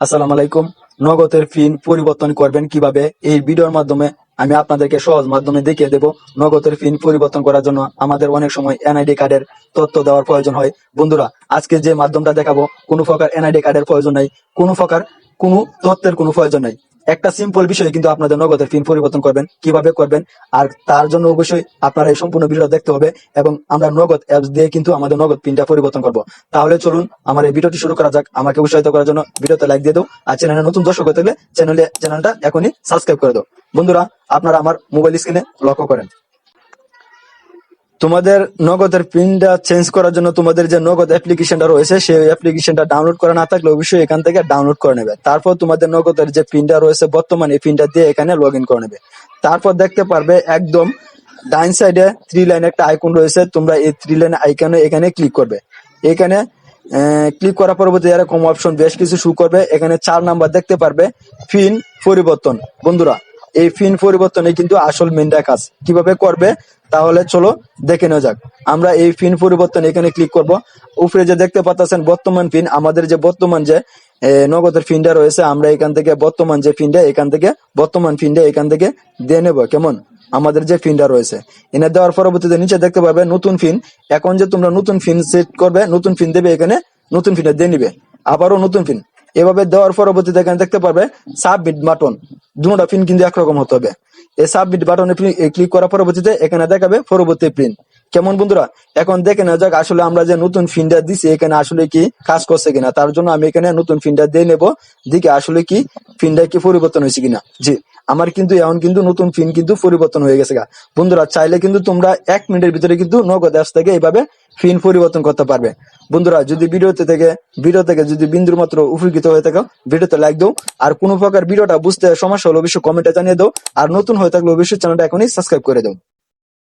আসসালামু আলাইকুম। নগদের পিন পরিবর্তন করবেন কিভাবে, এই ভিডিওর মাধ্যমে আমি আপনাদেরকে সহজ মাধ্যমে দেখিয়ে দেব। নগদের পিন পরিবর্তন করার জন্য আমাদের অনেক সময় এনআইডি কার্ডের তথ্য দেওয়ার প্রয়োজন হয়। বন্ধুরা, আজকে যে মাধ্যমটা দেখাবো কোনো প্রকার এনআইডি কার্ডের প্রয়োজন নাই, কোনো প্রকার কোনো তথ্যের কোনো প্রয়োজন নাই। একটা সিম্পল বিষয় কিন্তু আপনাদের নগদের পিন পরিবর্তন করবেন কিভাবে করবেন, আর তার জন্য অবশ্যই আপনারা এই সম্পূর্ণ ভিডিও দেখতে হবে এবং আমরা নগদ অ্যাপস দিয়ে কিন্তু আমাদের নগদ পিনটা পরিবর্তন করব। তাহলে চলুন আমার এই ভিডিওটি শুরু করা যাক। আমাকে উৎসাহিত করার জন্য ভিডিওতে লাইক দিয়ে দাও, আর চ্যানেলে নতুন দর্শক হয়ে থাকলে চ্যানেলটা এখনই সাবস্ক্রাইব করে দাও। বন্ধুরা, আপনারা আমার মোবাইল স্ক্রিনে লক্ষ্য করেন। তোমাদের নগদের পিনটা চেঞ্জ করার জন্য তোমাদের যে নগদ অ্যাপ্লিকেশনটা রয়েছে সেই অ্যাপ্লিকেশনটা ডাউনলোড করা না থাকলে অবশ্যই এখান থেকে ডাউনলোড করে নেবে। তারপর তোমাদের নগদের যে পিনটা রয়েছে বর্তমানে এই পিনটা দিয়ে এখানে লগ ইন করে নেবে। তারপর দেখতে পারবে একদম ডাইন সাইডে 3 লাইন একটা আইকন রয়েছে, তোমরা এই 3 লাইন আইকনে এখানে ক্লিক করবে। এখানে ক্লিক করার পরবর্তী এরকম অপশন বেশ কিছু শো করবে। এখানে 4 নাম্বার দেখতে পারবে পিন পরিবর্তন। বন্ধুরা, এই পিন পরিবর্তনে কিন্তু আসল মেনটা কাজ কিভাবে করবে তাহলে চলো দেখে নেওয়া যাক। আমরা এই পিন পরিবর্তন এখানে ক্লিক করব। উপরে যে দেখতে পাচ্ছেন বর্তমান পিন, আমাদের যে বর্তমান যে নগদের পিনটা রয়েছে, আমরা এখান থেকে বর্তমান যে পিনটা বর্তমান পিনটা এখান থেকে দিয়ে নেব। কেমন আমাদের যে পিনটা রয়েছে এনে দেওয়ার পরবর্তীতে নিচে দেখতে পাবে নতুন পিন। এখন যে তোমরা নতুন পিন সেট করবে, নতুন পিন দেবে, এখানে নতুন পিনটা দিয়ে নিবে, আবারও নতুন পিন। এভাবে দেওয়ার পরবর্তীতে এখানে দেখতে পারবে সাবমিট বাটন। দুটো পিন কিন্তু একরকম হতে হবে। এই সাবমিট বাটনে ক্লিক করার পরবর্তীতে এখানে দেখাবে পরবর্তী পিন। কেমন বন্ধুরা, এখন দেখে নেওয়া যাক আসলে আমরা যে নতুন পিনটা দিছি এখানে আসলে কি কাজ করছে কিনা। তার জন্য আমি এখানে নতুন পিনটা দিয়ে নেব, দিকে আসলে কি পিনটা কি পরিবর্তন হয়েছে কিনা। জি, আমার কিন্তু এখন কিন্তু নতুন পিন কিন্তু পরিবর্তন হয়ে গেছে। বন্ধুরা, চাইলে কিন্তু তোমরা 1 মিনিটের ভিতরে কিন্তু নগদ অ্যাপস থেকে এইভাবে পিন পরিবর্তন করতে পারবে। বন্ধুরা, যদি ভিডিও থেকে যদি বিন্দুর মাত্র উপকৃত হয়ে থাকো ভিডিওতে লাইক দাও, আর কোনো প্রকার ভিডিওটা বুঝতে সমস্যা হলে অবশ্যই কমেন্টে জানিয়ে দাও, আর নতুন হয়ে থাকলে অবশ্যই চ্যানেলটা এখনই সাবস্ক্রাইব করে দাও।